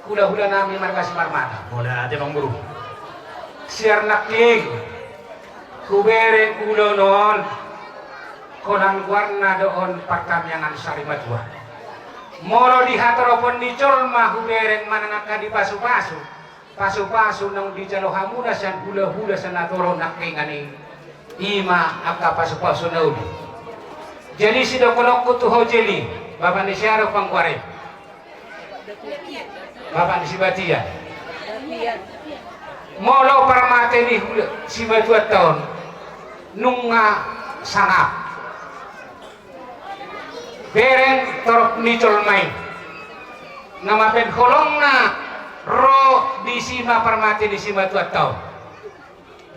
hula-hula nami markas marmata. Boleh aja Bang Guru. Siar nakig. Kubere ulo non. Konan warna doon pertamyangan sarimatua. Moro di hataropon di colma hubereng manangaka di pasu-pasu. Pasu-pasu nang di jalo hamuna san hula-hula sanatoro nakingani. Ima aka pasu-pasu naudi. Jadi si dokolok tuho jeli. Bapak ni siaro pangkware. Bapak ni si Batia. Molo paramate ni si Batua tahun. Nunga sangap. Bereng torok nicol main. Nama pen holong na ro di sima paramate di sima Batua tahun.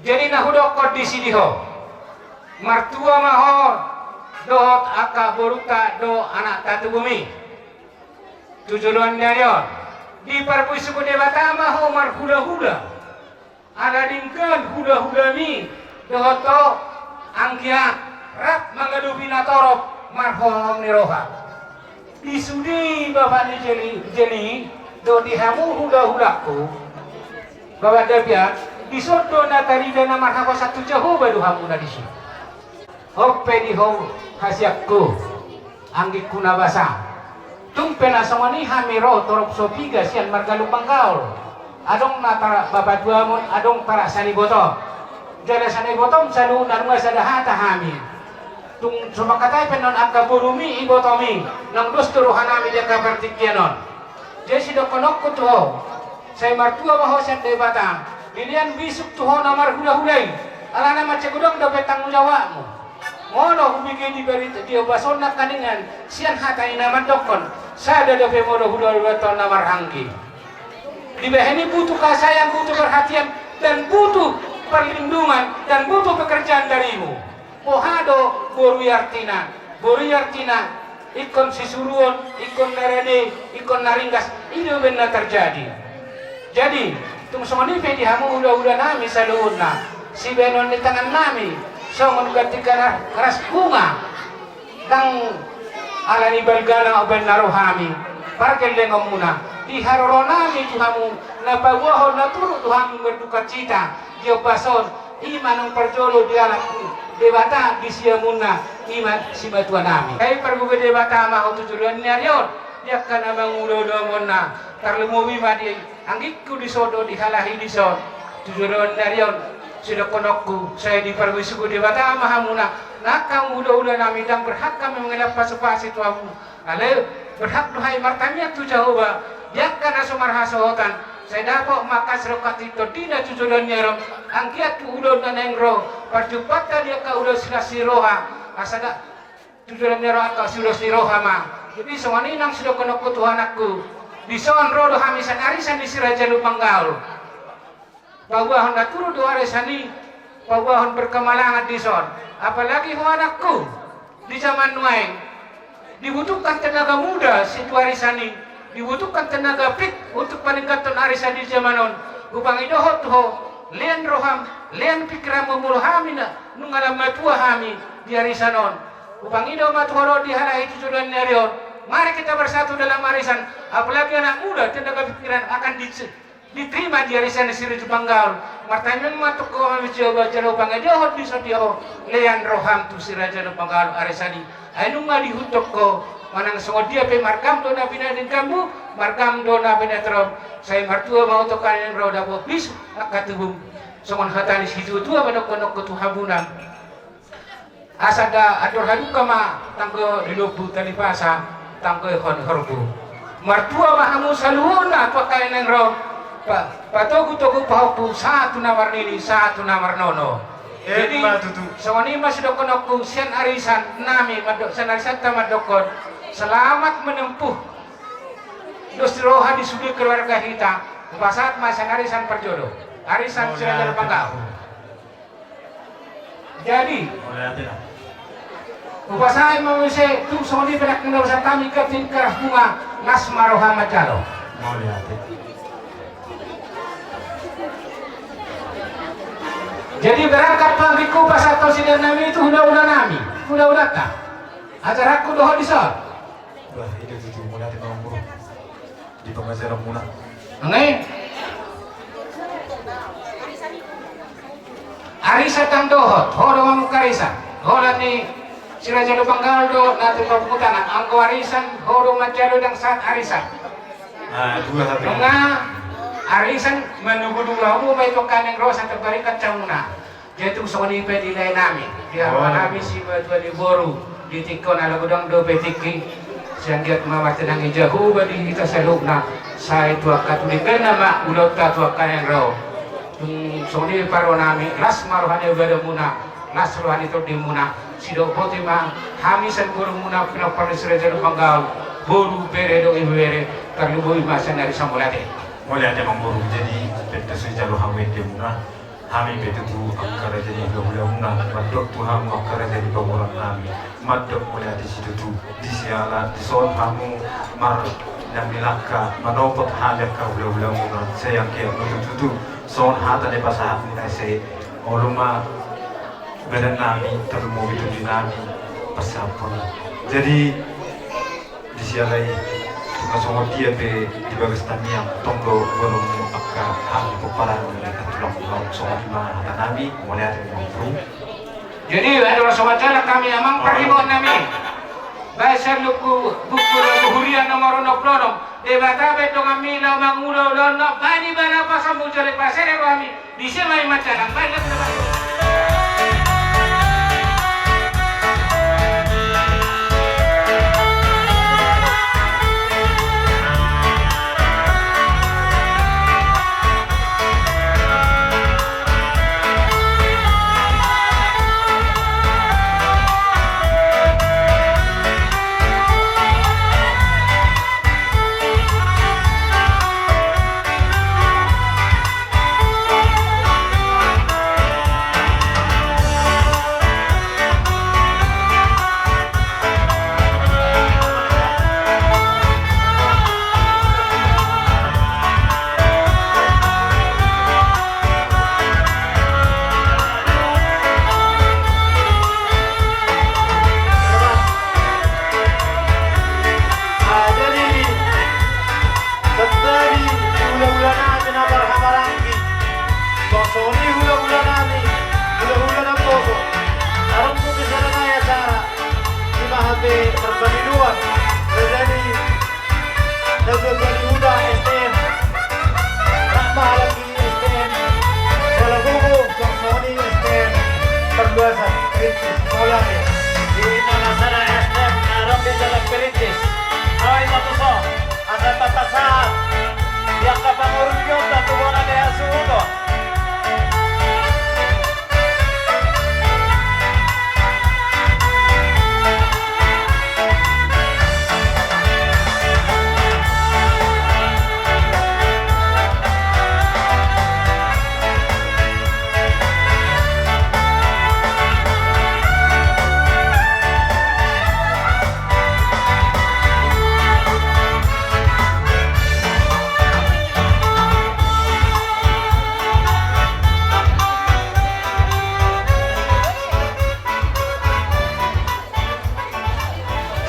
Jadi nahudokot di sini ho. Martua mahor. Dohot aka boruta do anak tatu bumi. Tujuan nyarion. Di parpui suku dewata maho mar hula-hula. Ada dingkan hula-hula mi. Dohot to angkia rat mangadu binatorok marhom niroha. Disudi bapak ni jeli do dihamu hula-hulaku. Bapak dabiat disodo natari dana marhako satu jauh badu hamu na disu. Hope di ho hasiakku anggi kuna basa tumpena samani hamiro torop sopiga sian margalu pangkaul adong natara bapak duamon adong para sani boto jada sani botom salu nanunga sadahata hami tung sumakatai penon angka burumi ibotomi nang dos turuhanami dia kabartikyanon jesi dokonok tuho saya martua maho sian debata dilian bisuk tuho namar hula-hulai alana macegudong dapat tanggung jawabmu. Mono humigi di beri dia basona kaningan sian hatai nama dokon sada dape mono hula-hula ton namar hanggi di beheni butuh kasayang butuh perhatian dan butuh perlindungan dan butuh pekerjaan darimu pohado boru yartina ikon sisuruon ikon narade ikon naringgas ini benar terjadi jadi tung songoni pedi hamu hula-hula nami saluna si benon di tangan nami songon ketika keras bunga dang alani balgana oben narohami parkel lengo muna di haroronami tuhamu nabawaho naturu tuhamu berduka cita dia bason imanong perjolo di alatku debata di siamuna iman si batuan nami kai pergu debata ma tujuan nyarion dia kana mangulo mona tarlemu bima di anggiku disodo dihalahi dison tujuan nyarion sudah konokku saya diperwi suku dewata mahamuna nakang udah nami dang berhak kami mengelap pasu-pasu tuamu ale berhak duhai martamia tu jahoba yakkan asumar hasohotan saya dapat makas rokat itu tidak tujuan nyerom angkiat tu udah nanengro percupata dia ka udah silasiroha asada tujuan nyerom ka sudah siroha ma jadi semua ini nang sudah konokku tuhanakku di sonro do hamisan arisan di sirajalu panggaul Pawahon na turu do aresani, pawahon berkemalangan di son. Apalagi ho anakku di zaman nuaing dibutuhkan tenaga muda situ aresani, dibutuhkan tenaga pik untuk peningkatan aresani di zaman on. Upang idohot ho, lian roham, lian pikiran memuluh hamina, nungalam matua hami di arisanon. Upang ido matuhoro di halahi tujuan nyarion. Mari kita bersatu dalam arisan. Apalagi anak muda tenaga pikiran akan diterima di arisan di Siri Jepanggal martamen matuk ko kami coba jalo pangajohot di sodio lean roham tu siraja no panggal arisani anu nga dihutok ko manang songodia pe markam do na pinadin kambu markam do na pinatrom saya martua mau to kanen roda bo bis akatubum songon hatani situ tua banok-banok ko tu habunan asada adur haduka ma tangko dilupu talipasa tangko hon horbu martua mahamu saluona to kanen ro patogu pahoku satu namar nini satu namar nono jadi sewani mas dokonokku sen arisan nami madok sen arisan tamadokon selamat menempuh dosi roha di sudi keluarga kita pasat mas arisan perjodoh arisan siraja panggau jadi upasai mengusai tung sewani benak mendosa kami ke tingkah bunga nasma roha macalo jadi berangkat panggiku pas atau sidang nami itu udah nami udah tak acara aku doh di sor juga itu tuh mulai di nomor di pengajaran muna. Ngai. Arisa tang dohot, hodo mamu karisa. Hodo ni sila jalo panggaldo nato pagputana. Ang arisan hodo majalo dang saat arisan. Ah, dua hati. Nga arisan manugudula mo may kanang rosa terbarikat camuna. Jatuh soni pe di lain nami. Dia nami si batu boru di tikon ala gudang do petiki. Sianggiat mama tenang jauh badi kita selukna. Saya tua katulikan nama ulau tua kanang ro. Soni paro nami las marohane bada muna. Las rohani to di muna. Sido potima hamisan boru muna pina parisre jero panggal. Boru bere do ibere terlebih masa dari samulate. Mulai ada mangboru jadi beta sejalo hawe di muna. Kami betul tu akar jadi gabungan, madok tu hamu akar jadi gabungan kami, madok mulai di situ tu di sialan di son hamu mar yang milaka manopot hanya kau gabungan saya yang tu son hata de pasah ni saya oluma badan kami terlalu itu di kami pasapun jadi di sialai masuk dia be di bagas tamiang tonggo belum akka hal peparan mereka tulang soal mana kata nabi mulai ada yang jadi ada sobat kami amang peribon nami bahasa luku buku hurian nomor noplonom debata beto kami na mangulo lono bani bana pasam mujale pasere kami di semai macam baik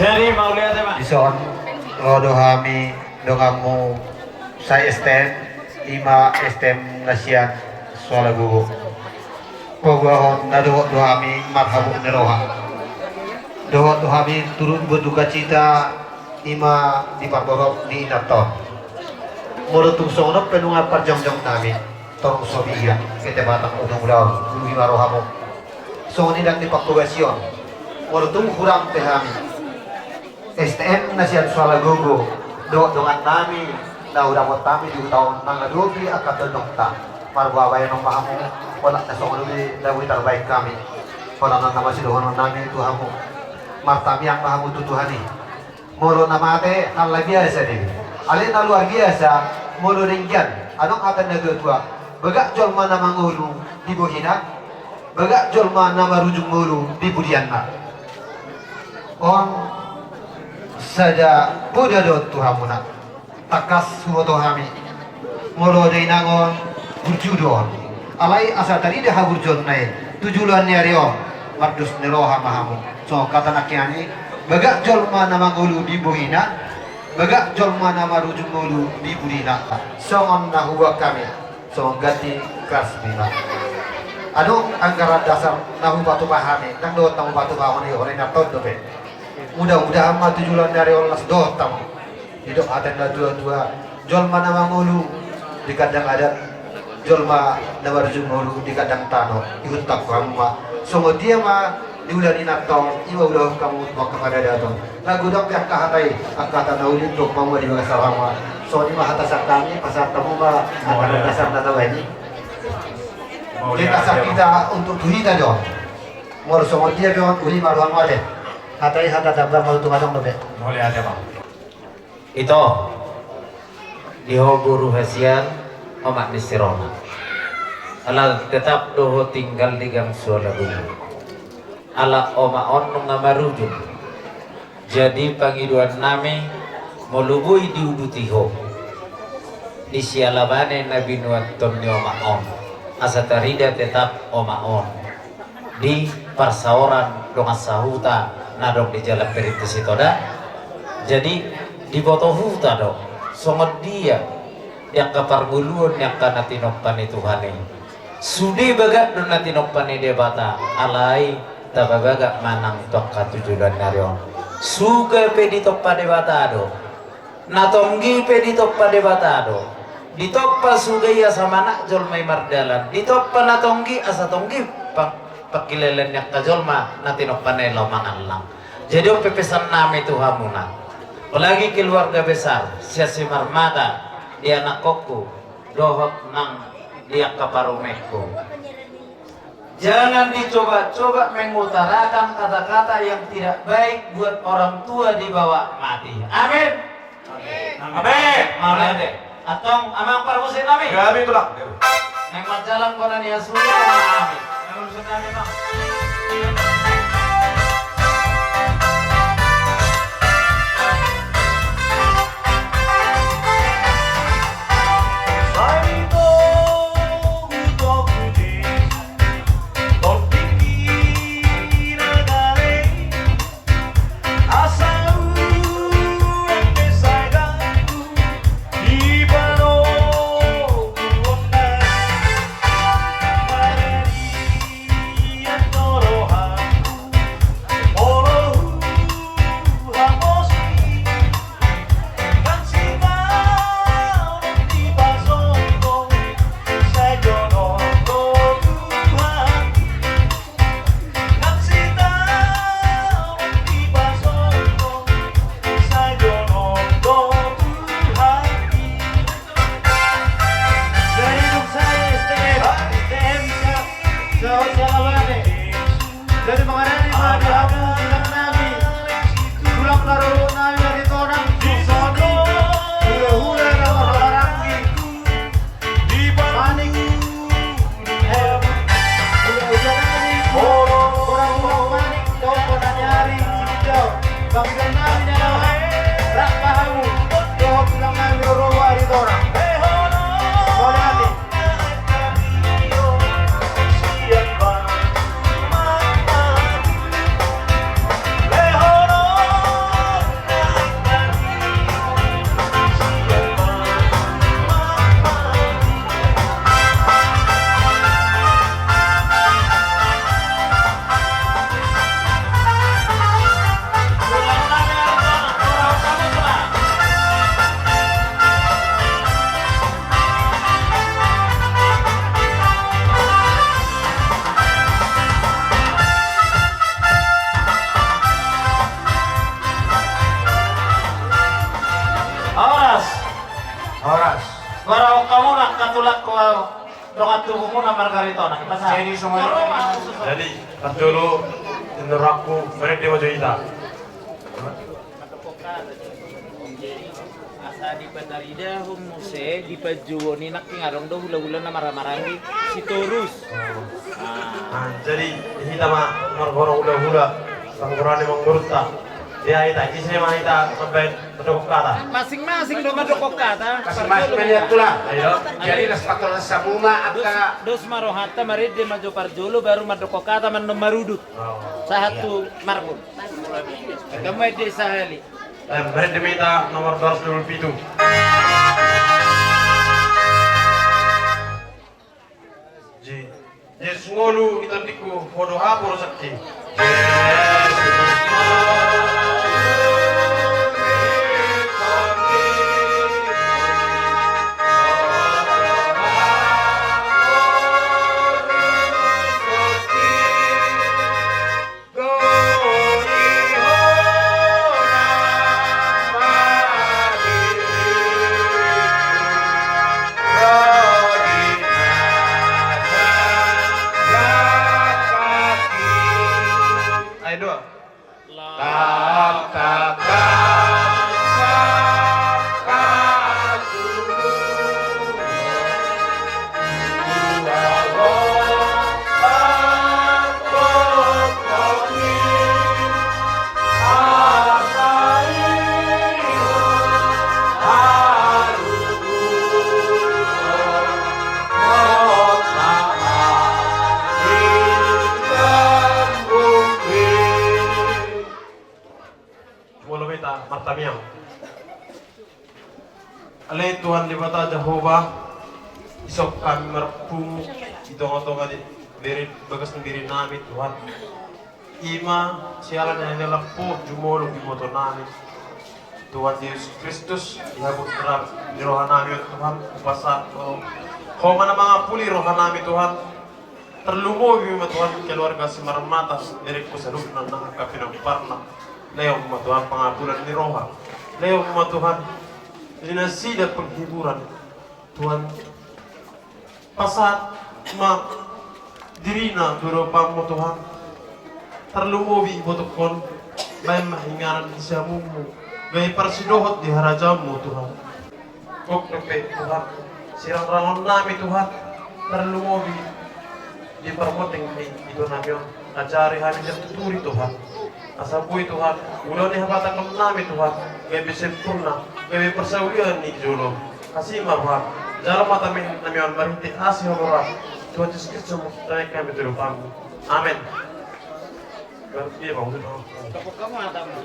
Jadi mau lihat apa? Ison rodo hami dongamu saya stem ima stem nasian soal gugu pogahon nado dohami marhabu neroha dohami turun berduka cita ima di parborok di naton morutung sono penunga parjong-jong nami tong sobiya kita batang udang udang luhi marohamu soni dan di paktugasion morutung kurang tehami STM nasihat soal gogo dengan nami na udah buat kami di tahun nangga dobi akan terdokta marwa bayan ng mahamu wala na sa ulo dawi terbaik kami wala nang nama si doon nami Tuhanmu martami ang mahamu tutuhani molo na mate ang biasa din alin na luar biasa molo ringyan anong akan nagatuwa bagak jolma na mangulu di buhina bagak jolma na marujung mulu di budian na on saja Buddha do Tuhamuna takas suroto hami molo day nangon burjudon alai asa tadi dah burjon nai tujuan nyarion mardus neroha mahamu so kata nakiani Bagak jolma nama ngulu di buhina, bagak jolma nama rujung ngulu di budina. Songon nahuwa kami, songon ganti kasbina. Anu anggaran dasar nahu batu pahami, nang do tamu batu pahami oleh naton dope. Mudah-mudahan mah tujuan dari Allah do tamu. Hidup ada dua-dua jolma nama ngulu di kadang adat, jolma nama rujung ngulu di kadang tano. Ikut tak kamu mah, songon dia mah diulani natong, iwa udah kamu mau kepada datang. Lagu dong yang kahatai, angkatan naulin untuk mau di bawah salama. Soalnya mah hatasan kami, pasar tamu mah angkatan dasar nata ini. Kita kita untuk duita dong. Mau sama dia dong, uli maruan wale. Hatai hata tabrak mau tuh kadang lebih. Boleh ada bang. Itu di guru hasian omak nisirona. Ala tetap doho tinggal di gang suara dulu. Ala oma on ngamarujun. Jadi pangiduan nami molubui diudutiho. Di sialabane Nabi Nuaton ni oma on. Asatarida tetap oma on. Di parsaoran donga sahuta nadok di jalan peritis itoda. Jadi di boto huta dong. Songot dia yang kaparguluan yang kana tinokpan Tuhane. Sudi bagak don natinokpan debata alai tababaga manang tokka tujulan narion suga peditop pada batado natonggi peditop pada batado ditoppa suga ya sama nak jolmai mardalan ditoppa natonggi asa tonggi pakilelen yang kajolma natinoppa nelo mangalang jadi pepesan nami Tuhamuna apalagi keluarga besar siasi marmata dia anak kokku dohok nang dia kaparumekku. Jangan dicoba-coba mengutarakan kata-kata yang tidak baik buat orang tua di bawah mati. Amin. Amin. Amin. Atong amang parmusin amin. Kami itulah. Neng jalan konan ya sudah amin. Neng sudah amin bang. Jadi mengenai Nabi Abu bilang Nabi pulang karo Nabi dari torang soni hula-hula nama harangi di maning hula-hula Nabi orang maning kau pernah nyari hijau bangsa Nabi nyalawan rak pahamu kau bilang Nabi rowa di torang boleh hati katulak ko dongat tubuhmu na Margarito na kita sa Jadi semua Jadi pas dulu nerakku mereka mau cerita. Asa di Padarida humuse di pajuwoni nak ngarong do hula-hula na maramarangi si Torus. Jadi kita mah margoro hula-hula sangkurane mangurta. Dia ita kisah mana ita sampai berdokok kata. Masing-masing do madokok kata. Kasih-masih melihat pula. Ayo. Jadi las patol sa buma akka Dos marohata marid de majo parjolo baru madokok kata man marudut. Satu marbun. Kamu ide sahali. Beri demita nomor 227. Yesus ngolu itan diku hodo hapur sakti. Ayo dua. Martamiam. Alay Tuhan di mata Jehovah, isok kami merpung itong-itong di diri bagas ng diri namin Tuhan. Ima sialan na nilapo jumolo di moto namin. Tuhan Yesus Kristus ihabot terang di rohan namin Tuhan upasa koma na mga puli rohan namin Tuhan. Terlumo bima Tuhan keluarga si Marmatas diri ko sa loob ng nakakapinagparna. Layaw mo Tuhan pangapulan ni Roha. Layaw mo Tuhan dinasida paghiburan. Tuhan pasat ma dirina duro pa mo Tuhan. Terlumubi ibotokon may mahingaran di sa mo. Gay parsidohot di harajam mo Tuhan. Kok nape Tuhan. Sirang rangon namin Tuhan. Terlumubi di permoting ito namin. Ajari hamin sa tuturi Tuhan. Asapuy Tuhan, ulo ni habatan kami namin Tuhan, gabi sempurna, gabi persaulian ni Jolo. Kasih Tuhan, jalan mata namiwan mariti asih horor. Tuhan Yesus Kristus tarik kami turun kamu. Amin. Berarti apa maksud kamu? Kapok kamu ada mo.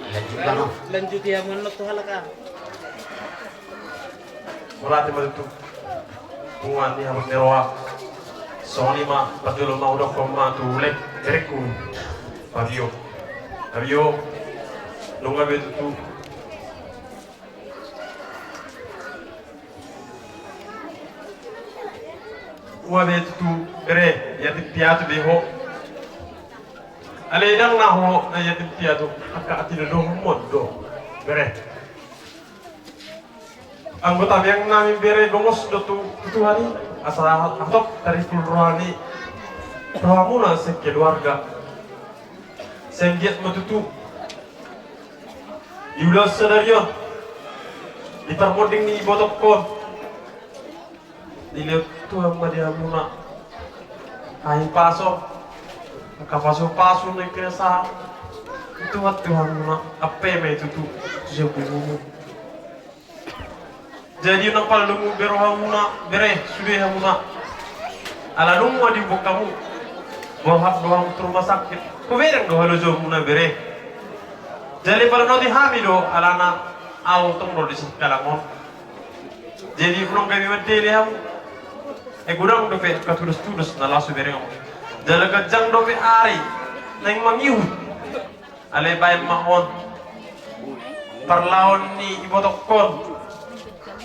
Lanjut dia menurut Tuhan ka. Mulai itu bunga ni habang neroa. Soalnya mah patuloy mau dok koma tulek teriku. Fabio. Fabio, nunga betu tu. Uwa betu tu bere yatim piatu beho. Ale dang na ho na yatim piatu aka atino do mondo bere. Anggota yang nami bere gomos do tu hari asal atok dari rohani rohamuna sekeluarga. Senggiat matutu Yulas sadaryo Dipermoding ni botok ko Dilihat Tuhan madia muna Kain paso Nakapaso-paso na kinasa Itu at Tuhan muna Ape may tutu Siya bumumu Jadi yun ang palungo Beroha muna Bere Sudeha muna Alalung mo di kamu Bahak doang rumah sakit Kuberang do halo jo muna bere. Jadi para noti hamido alana au tongro di kalangon. Jadi kurang kami medeli ham. Gurang do pe katulus na lasu bere ngam. Jala kajang do pe ari nang mangiu. Ale bay mahon. Parlaon ni ibotok kon.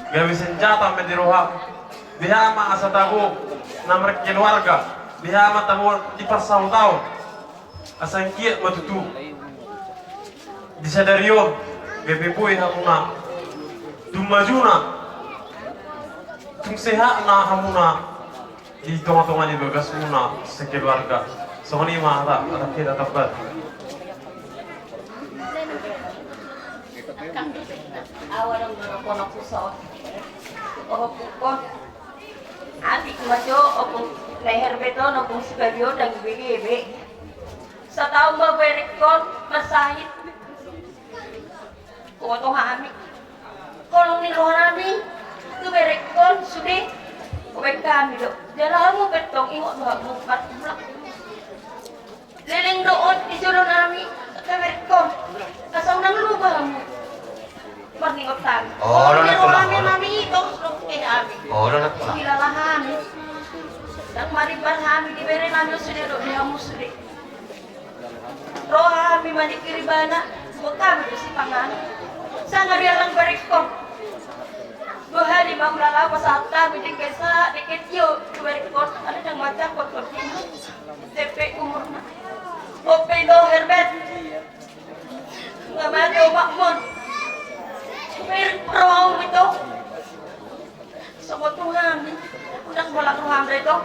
Gawi senjata mediroha. Bihama asatago namrek keluarga. Bihama tamo di persautau. Asangkiat matutu disadaryo bebepoy hamuna dumajuna tungseha na hamuna di tonga-tonga ni bagas muna sekeluarga soni mahata ada kita tabat awarang kono kuso oh pukon adik majo opung leher beton opung sibagyo dan bebe sa taong maberekon masahit Kuha kami. Kolong ni roh kami. Tuberekon sudah. Kubek kami do. Jalan mo betong ingot mo patulak. Leleng doon ijuro nami. Tuberekon. Kasaw nang lubah mo. Marningot kami. Oh, Kolong ni roh tulang. kami mami ito. Kami. Oh, na pula. Kilalahan. Dan maribar kami diberi nami sudah do. Dia mo sudah. Roh kami manikiribana. Huwag kami kusipangan. Sana dia lang berikon. Buhari bang lalawa sa kami di kesa dikit yo berikon. Ada yang macam kot ini. TP umur na. Ope do herbet. Nggak mati makmun. Roh itu. Sobat Tuhan. Unang bolak roham itu.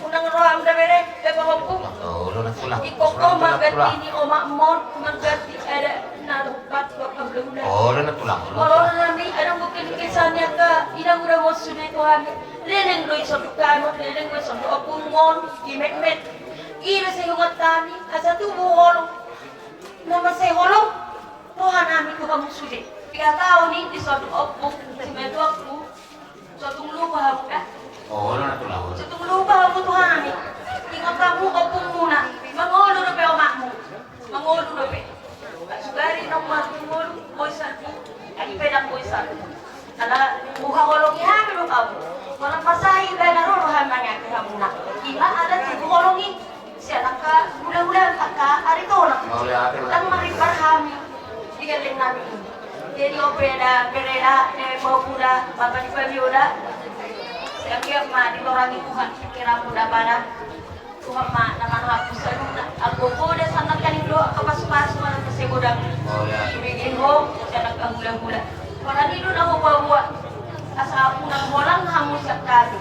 Unang roham bere. Beba hukum. Oh, na pula. Ikoko magati ni Oma Mon magati ada narupat ko kablunan. Oh, na tulang. Kalau nami ada mungkin kisahnya ka inang udah mau sudah Tuhan. Leneng doi sodukan, leneng doi sodu opung mon imet-met. Ira sa hungat kami asa tu buholong. Nama saya holong. Tuhan nami ko kamu sudah. 3 tahun ni di sodu opung si medu aku. Sodu lupa ka. Oh, na tulang. Sodu lupa aku Tuhan nami. Ingat kamu opung muna. Mangolo na pe omakmu. Mangolo na pe. Sugari nang mangolo boysan. Ay pedang boysan. Ala buha kolong ihami lo kamu. Walang pasahin dahil naruruhan na niya kamu na. Ila ada si bukolongi. Siya naka mula-mula ka arito na. Ang maribar kami. Digaling namin. Jadi opera, perera, maupura, bapak di pabioda. Saya kira ma ditorangi Tuhan kira muda pada Tuhan ma naman hapusan na. Ako po na sanang kanin do kapas-pas man kasi bodang. Ibigin ho siya nagkagula-gula. Para dito na ako bawa. Asa ako nang walang hamus sa kali.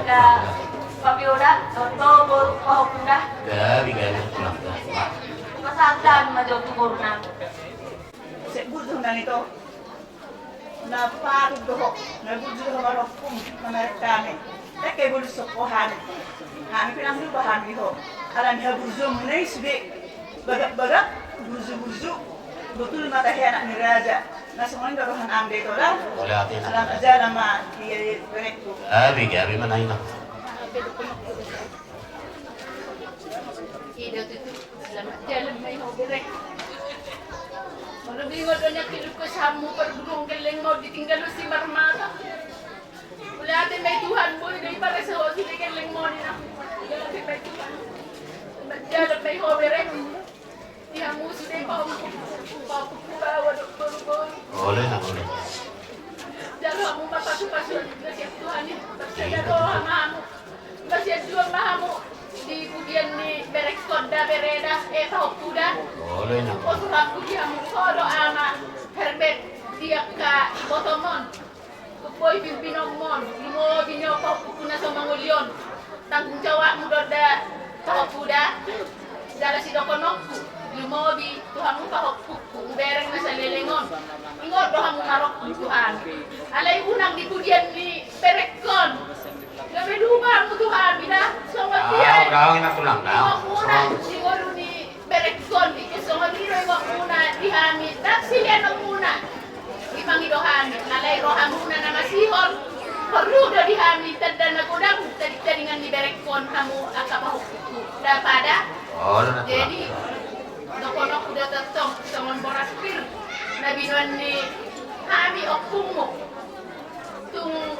Da pabioda, toto bor pahupunda. Gabi tulang. Masatan majo tubor na. Butuh na nito. Napagod doho. Nagudzo ho marokong mga kami. Kaya bulu sokohan. Kami pinanglubahan ho. Alam niya buzo munay sibi. Bagak-bagak, buzo-buzo. Betul matahari anak ni Raja. Nasa mga darohan ang dito lang. Alam aja nama iya benek. Gabi manahin ako. Ida itu selamat jalan may hobirek. Kalau bingung doanya kilut ko samu pergunung keleng mau ditinggal si marmata. Wala ate may Tuhan mo hindi para sa hosi ni keleng mo ni na. Wala ate may Tuhan. Selamat jalan may hobirek. Dia musuh deh mau bawa dokter. Boleh. Jalan kamu pasu-pasu nasihat Tuhan ini. Percaya doa mahamu. Nasihat Tuhan mahamu. Di budian ni berekod da bereda pahukuda. Boleh na. O surat dia mengkodo ama herbet dia ka botomon. Kupoy pinomon, limo binyo pahukuna sa mangulion. Tanggung jawab mo da pahukuda. Dala si dokonokku. Limo bi Tuhan mo pahukuku bereng na sa lelengon. Ingot doha mo marok Tuhan. Alay unang di budian ni berekon. Gabi lupa mo Tuhan, bina. Songot diyan. Kau ina tulang Iwak muna. Siguro ni Berekon. Songot niro iwak muna. Dihamit. Naksilian ang muna. Ipangido hamit. Nalay roha muna na masihol. Perlu do dihamit. Tanda na kudang. Tadik-tadingan ni Berekon. Kamu akapahukuku. Daripada. Jadi. Dokonok udah tetong. Songon boraspir. Nabinuan ni Hami okumu. Tung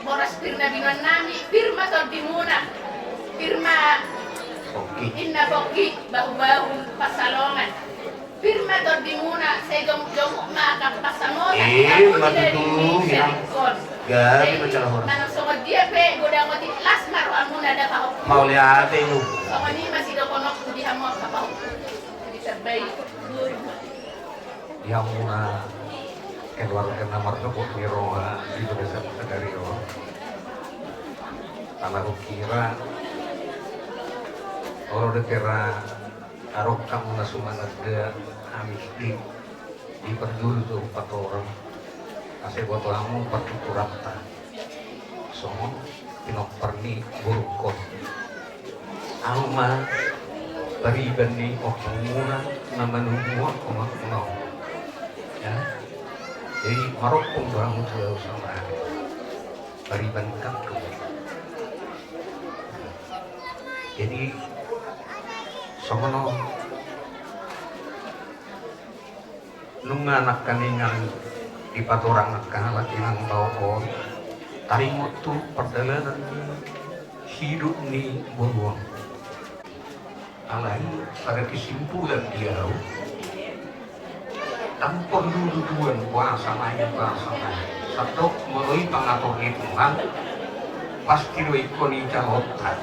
Boras pirna binuan nami, firma tol dimuna, firma inna boki bau-bau pasalongan, firma tol dimuna, saya jong makan pasangonan, matutu, gabi macam orang. Manang songot dia pe, godang ngoti las maru amuna ada pahok. Mau lihat ini. Songot ni masih dokonok di hamor kapahok, jadi terbaik. Yang muna keluar ke nomor tubuh Miroha di desa dari Ro. Karena aku kira orang dekera arok kamu nasuman ada amis di perdulu tuh 4 orang. Kasih buat kamu pertuturan ta. Songo pinok perni burukon. Aku mah bari bani muna nama numuan kuno. Ya. Jadi marokong doang sudah sama beribankan ke. Jadi somono nung anak kaningan di patorang kahalat inang bawon tarimot tu perjalanan hidup ni beruang alai pada kesimpulan dia tanpa dulu-duluan bahasa lain satu melalui pengatur hitungan pasti lo ikoni jahotan.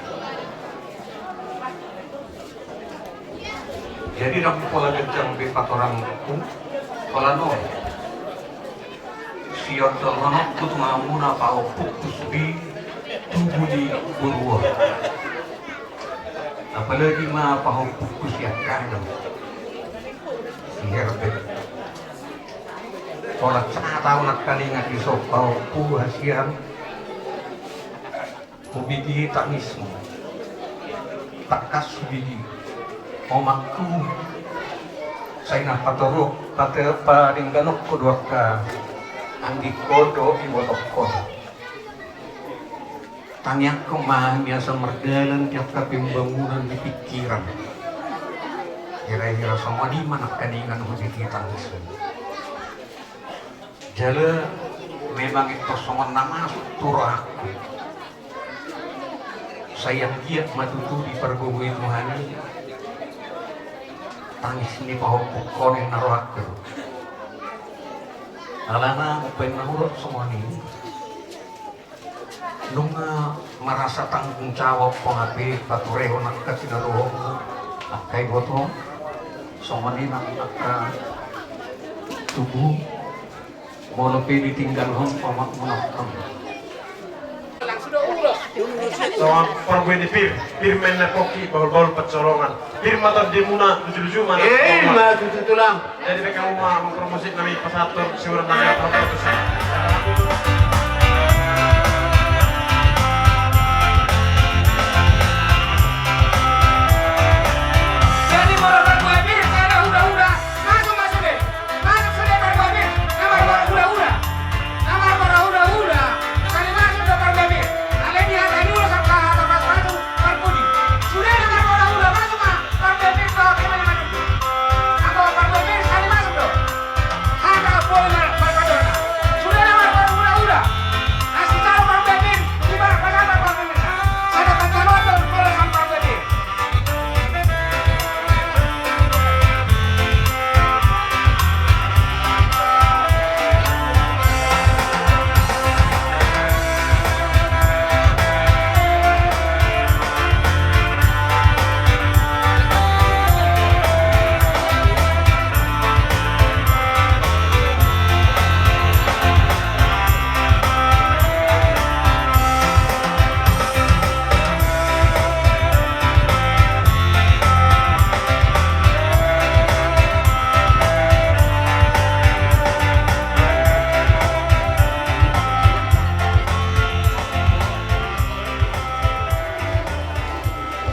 Jadi dalam pola kencang di patorang itu pola nol siot dalam kutu ngamuna pau pukus di tubuh di beruang apalagi mah pau pukus yang kadang siherbet pola tahu nak kali ngati sopau puhasian kubigi tangismu tak kasubigi omakku saya nak patorok kata paling ganok kedua ka andi kodo iwotokon tanya kemah biasa merdalan tiap kali pembangunan di pikiran kira-kira sama di mana kaningan hujit kita jala memang itu sama nama turaku sayang giat matutu di pergubui Tuhani tangis ini bahwa pukul yang naruhakan alana upen nahurut semua ini nunga merasa tanggung jawab pengapi patureho nak kasinaroho akai botong semua ini nak tubuh mau lebih ditinggal hong pamak menakam Sama pergue di pir menna koki bol pecolongan. Pir mata demuna lucu-lucu mana? Mah tutu tulang. Jadi mereka mau mempromosi nami pesatur siuran nami promosi. Jadi mau pergue bir ada udah. Masuk deh. Masuk sudah pergue bir. Nama udah. Nama udah. Kali masuk udah pergue bir. Aleni ada dulu sampai atas masuk perpudi. Sudah nama udah masuk mah. Pergue bir kau gimana masuk? Aku pergue bir kali masuk dong. Ada boleh perpadona. Sudah nama udah. Kasih tahu pergue bir gimana pasal pergue bir. Ada pencalon boleh sampai pergue bir.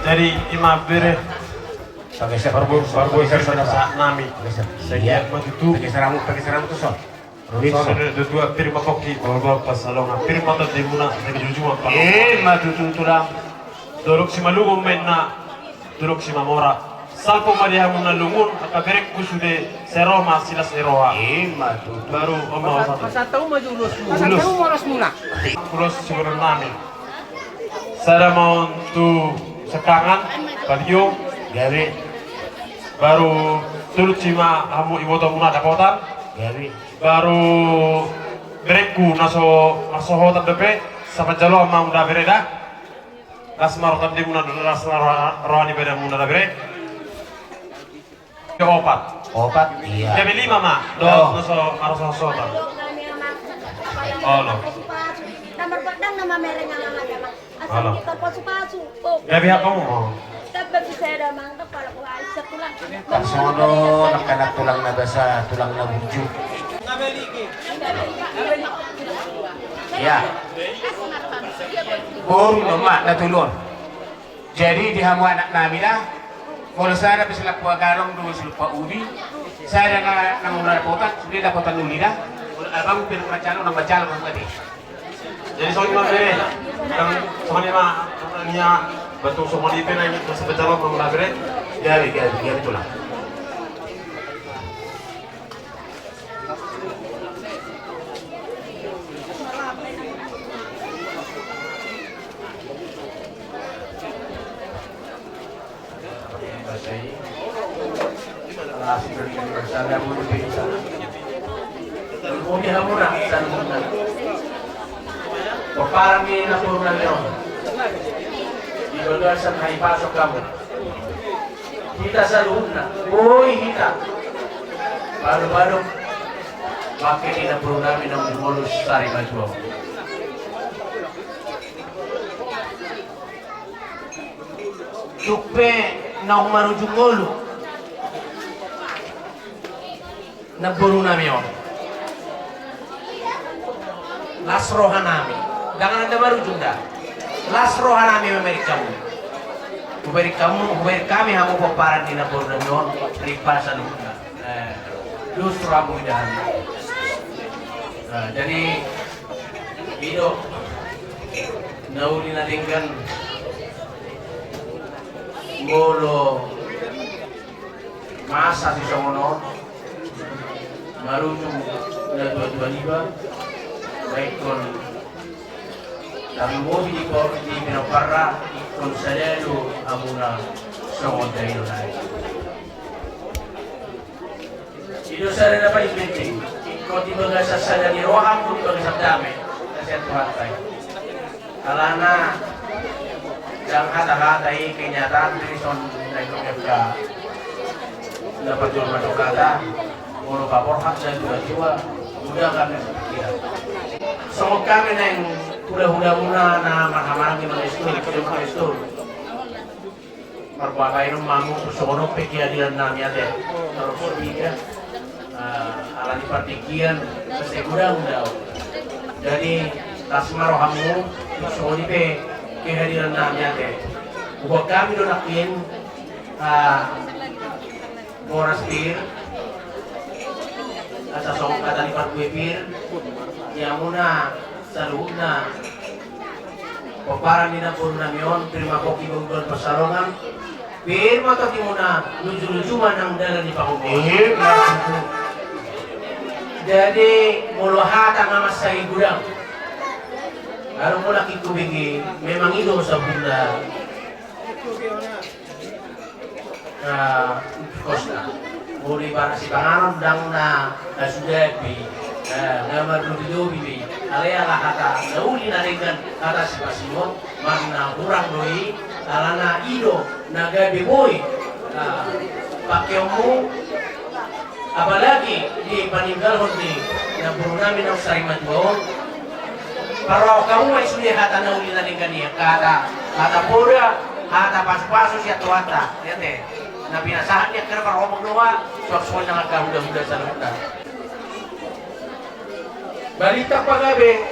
Jadi ima bere pergue sana saat nami. Saya matutu. Pakai seramu tuh so. Soalnya dua pir makoki bol pasalongan. Pir mata demuna lucu-lucu apa? Mah tutu tulang. Dorok si malugo menna dorok si mamora. Salpo madia muna lungun akaberek kusude seroma silas eroha. Mah tutu. Baru omong satu. Pasatau maju ulus mula. Pulos siguro namin. Sada mau tu sekangan bagyo Gawe. baru turut cima hamu iwoto muna dapotan baru bereku naso hotan depe sama jalo ama muna bereda las marotan di muna las rohani beda muna da bere opat Iya. jadi 5 ma naso aros hotan oh Nomor pedang nama merenya nama mah. Halo. Asal kita pasu-pasu. jadi apa mau Tapi bisa ada mangkep kalau ku aisyah tulang. Tak sono nak tulang na basa, tulang na bujuk. Ya. Bung lemak na tulun. Jadi di hamu anak nami lah Kalau saya bisa lakukan garong dulu selupa ubi, saya ada nangulai potan, sudah dapat nuli dah. Kalau abang pilih macam orang baca lah tadi. Jadi soalnya mah bere, yang soalnya mah niya betul semua di pena ini masih berjalan mengulah bere. Ya itulah. Saya mau bisa. Kemudian kamu nak sangat. Paparang ni na puro na leon. Ibagasan na ipasok kamu. Kita sa loob na. Uy, kita. Baru-baru. Bakit ni na puro namin ang mulus sa Rimajo. Tukpe na umarujung ngolo. Naburu namin yun. Lasrohan namin. Jangan ada marujung dah. Lasrohan namin memberi kamu. Memberi kami hamu paparan di naburu namin yun. Ripasan lupa. Justru kamu dah. Jadi hidup nauli na dengan molo masa si Somono marunong na dua-dua liba baik kon kami mo di pinaparra kon sadelo amuna Songon dahil na ito sa rin na pa isbinting kung di baga sa sadali rohang kung baga sa dami kasi at tuhatay alana yang hata-hatai kenyataan Trison na itong FK dapat yung madukata mulu paporhat dan juga jiwa mudah kami berpikiran semua kami na yung hula-hula muna na mahamang yung mga istul yung mga istul marwakay ng mamu susunod pekiadilan namin ate terus berpikir alani partikian kasi mudah-mudah jadi tasma rohamu susunod pe kehadiran namin ate buat kami donakin Moras pir asa song kata lipat gue pir yang muna saluna paparan dina pun namion terima kopi bungkul persarongan pir mata timuna lucu-lucu manang dalam di panggung jadi mulu hata ngamas saya gudang baru mula kiku bigi memang itu sabunda Costa, mulai para si panganon dang na sudah bi, ngamar dulu bi, alaya lah kata, nauli naringan kata si pasimon, magna kurang doi, alana ido, naga beboy, pakaimu, apalagi di paninggal hondi, na puro namin ang sariman doon, para kamu ay sudah kata nauli naringan niya, kata pura, kata pas-paso siya tuwata, lihat na pinasahan niya kaya para ngomong nawa suwak-suwak na nagkahuda-huda sa lupa balita pa gabi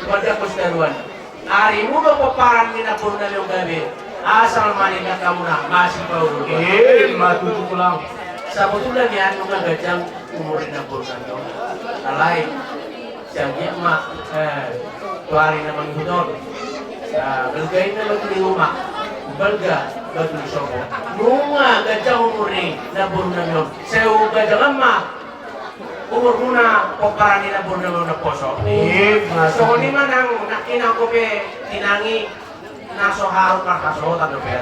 kepada Kustaruan ari mo ba paparan minapuro na yung gabi asal maninga kamu na masih paulo matuto ko lang sa butulan yan nung agajang umurin na puro na ito alay siyang yama tuwari na manghudon balgay na magulinguma balga batul sopo nunga gajah umurni nabur namun seu gajah lama umur muna paparani nabur namun na poso so ni manang nakina ko pe tinangi naso harut markaso tado pe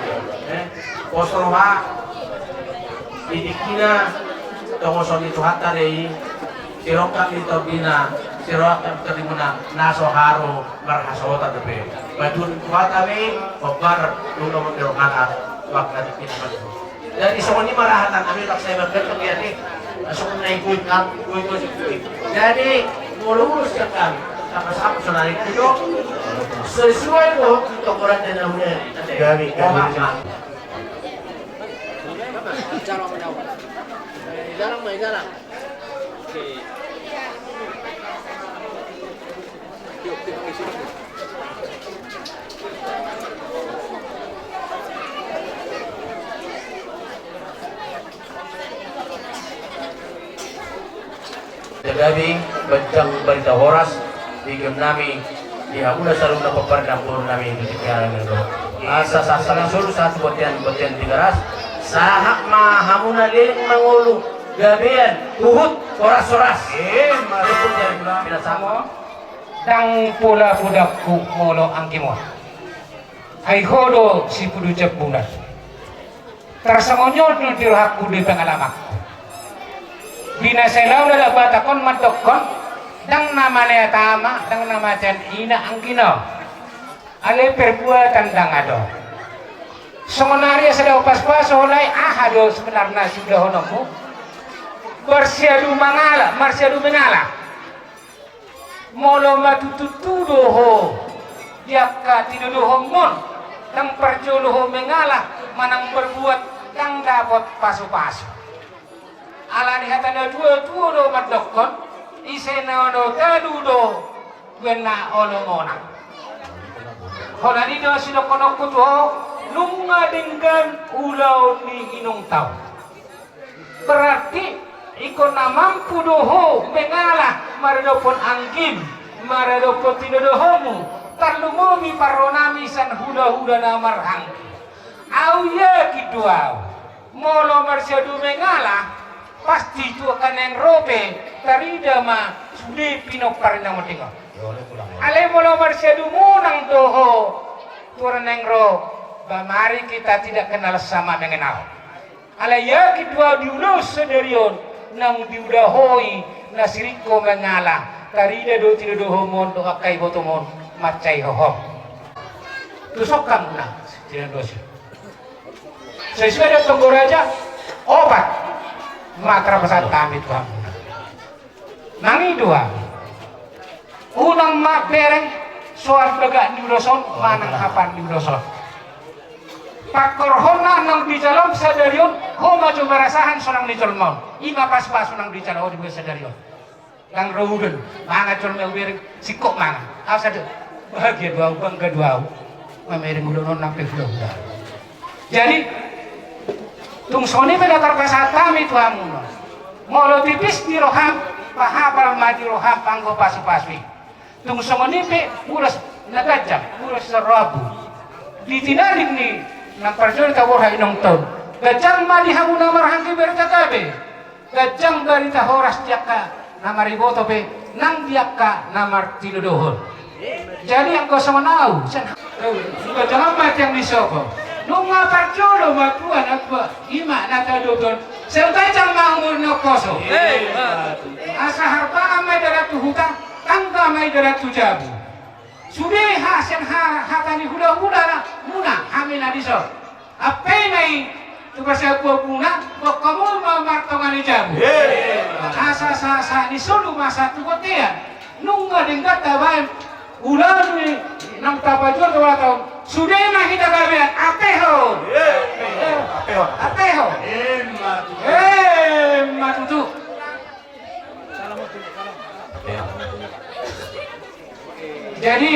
poso ha didikina tongoso ni tuhata dei siroka ito bina siroka terimuna naso haru markaso tado pe badun tuhata me pabar nuno mengerokana waktu kita dan isong ini marahatan kami tak saya berkata biar masuk naik kuit jadi mulus yang kami sama-sama sonari itu sesuai kok tokoran dan namanya kami jarang gabi bajang barita horas digem nami di hamuna saruna papardampur nami itu tiara ngendo asa sasaran sulu satu botian tigaras sahak ma hamuna liling mangulu gabian tuhut soras malupun dari bila sama dang pula budakku molo angkimo ay hodo si pudu cepunan tersamonyot no tirohaku di pengalamakku bina selaw na batakon matokon dang nama lea tama dang nama jan ina angkino ale perbuatan dang ado semenaria sedang pas-pas olay ahado sebenarnya sudah honomu bersiadu mengala molo matututudo ho diaka tidudo homon dang perjolo ho mengala manang berbuat dang dapat pasu-pasu ala dihatana dua do madokon isena no tadudo gena olomona hola ni do sino kono kuto lunga dengan ulau ni inung tau berarti ikon na mampu doho mengalah maradopon angkim maradopon tidodohomu tarlumomi paronami san huda namar angkim au ya kiduau molo marsyadu mengalah pasti itu akan yang robe tarida ma sudi pinok parina motingo ale molo marsyadu munang doho turan yang ro bamari kita tidak kenal sama mengenal ale ya kidua diulos sederion nang diudahoi nasiriko mengalah tarida do tidodohomon do akai botomon macai hohom tusok kamu na tidak dosi sesuai dengan tonggoraja obat matra pesan kami Tuhan nangi dua unang mapereng soal begak di udoson manang kapan di udoson pakor hona nang di calon sadarion ho maju merasahan sonang di colmon ima pas-pas nang di calon di sadarion nang rohuden manga colmel bereng sikok manga asad bahagia dua bangga dua memereng udonon nampe fuda jadi tung soni pada terpesat kami tuamu molo tipis di roham pahapal mati roham panggo pasu-pasui tung soni pe ulas nagajam ulas serabu ditinarik ni nang perjol kaborha inong tahun gajang mali hamu namar hangki berkakabe gajang garita horas diaka namar iboto pe nang diaka namar tinudohon jadi yang kau sama nau gajang amat yang disoko nunga parjolo matuan apa ima nata dogon serta mahmur no koso asa harta amai darat huta tangga amai darat jabu sudah hasen hatani huda muna hamina diso apa nai tu pasal guna kamu martongan jabu asa disolu masa tu kotea nunga dengkat tabai ulah ni nang tapajol dua tahun sudah mah kita gabean apeho matutu jadi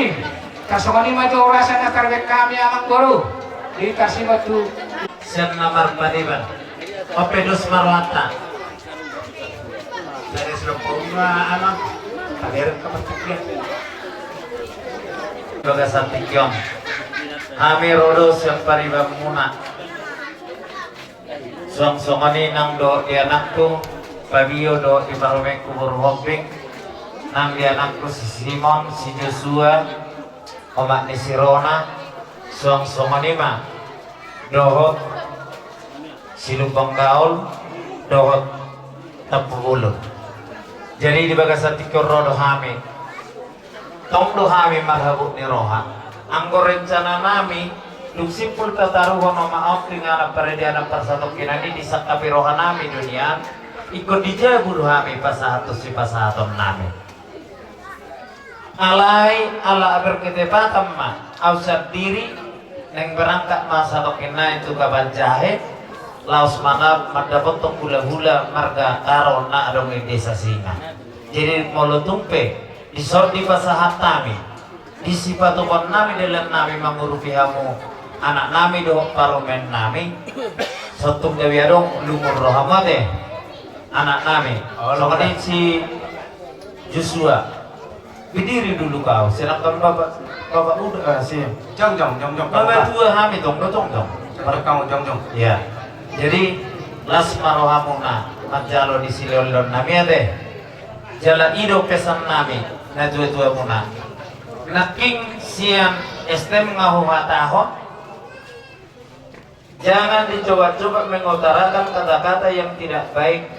kasongani maju rasanya target kami amang guru dikasih batu sen namar padiban opedus marwata dari selopongwa anak kader kepercayaan bagasan tikyong kami rodo yang paribam muna song-songani nang do di anakku Fabio do di parumek kubur hobbing nang di anakku si Simon si Joshua omak ni si Rona song-songani mah dohot si lubang gaul dohot tepu bulu jadi di bagasan tikyong rodo kami tong do kami marhabuk ni roha anggo rencana nami luk simpul tataruhan no maaf dengan peredian persatok kinani di sakapi roha nami dunia ikut dijabul kami pasahatus si pasahaton nami alai ala berketepatan mah ausad diri neng berangkat masa tokina itu kaban jahe laos mana madapot tong hula-hula marga karona adong di desa singa jadi molo tumpe disor di pasahat nami disipatupon nami dalam nami mangurupi hamu anak nami do paromen nami sotung dewi adong lumur rohamate anak nami so kadin si Joshua, berdiri dulu kau. Sedangkan bapak udah sih. Jong. Bapak tua hamil dong. Kamu jong. Ya. Jadi las marohamuna majalo di silolon nami deh. Jala ido pesan nami na tua muna. Naking siang estem ngahu hataho. Jangan dicoba-coba mengutarakan kata-kata yang tidak baik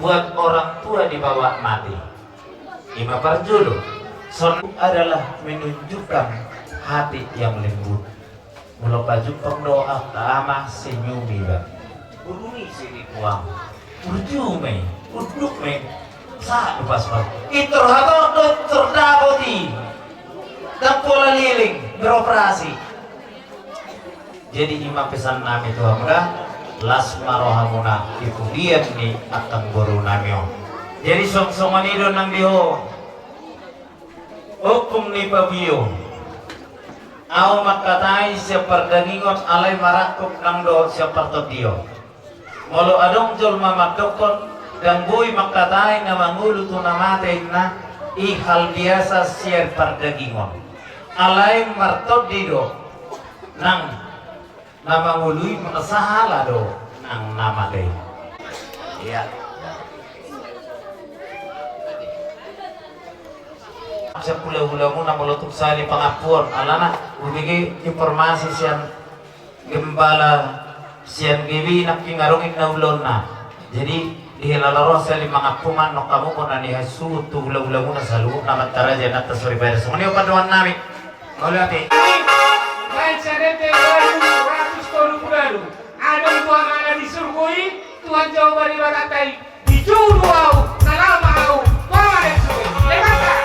buat orang tua di bawah mati. Ima parjulu son adalah menunjukkan hati yang lembut. Mula baju doa tama senyumi ba. Uruni sini uang. Urjume, udukme. Sa pas pas. Itu hato dokter Dapoti. Dan pola liling beroperasi. Jadi imam pesan nami Tuhan muda las marohamuna itu dia nih akan guru namio. Jadi song-songan itu nang diho hukum ni pabio au makatai seperdagingon alai marakop nang do sepertodio molo adong jol mamadokon dan bui makatai na mangulu tu namate na ihal biasa sier perdagingon alai martodido nang namangului menesahala do nang namate ya. Sa pula-pula mo na mulutok sa pangapuan alana ubigi informasi siyan gembala siyan gibi nakingarungin na ulon na jadi dihilalaro sa limang apuman no kamu ko na nihasu tu hula-hula mo na sa luo na matara dyan at tasuri bayar so mani upaduan namin Olate. Baik sarete ratus tolu bulan. Ada Tuhan ada di surgoi, Tuhan jauh bari baratai. Di juru au, nalama au. Wah, lewat.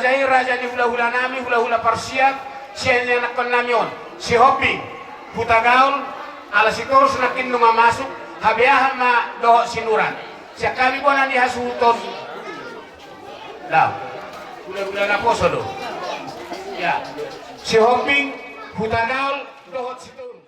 raja di hula-hula nami, hula-hula parsiat, siya yang nakon namion. Si Hopi, Hutagaul, ala si Torus nakin numa masuk, habiahan ma doho sinuran. Siya kami ko na nihasuton. Daw, hula-hula na po do. Ya, si Hopi, Hutagaul, doho si Torus.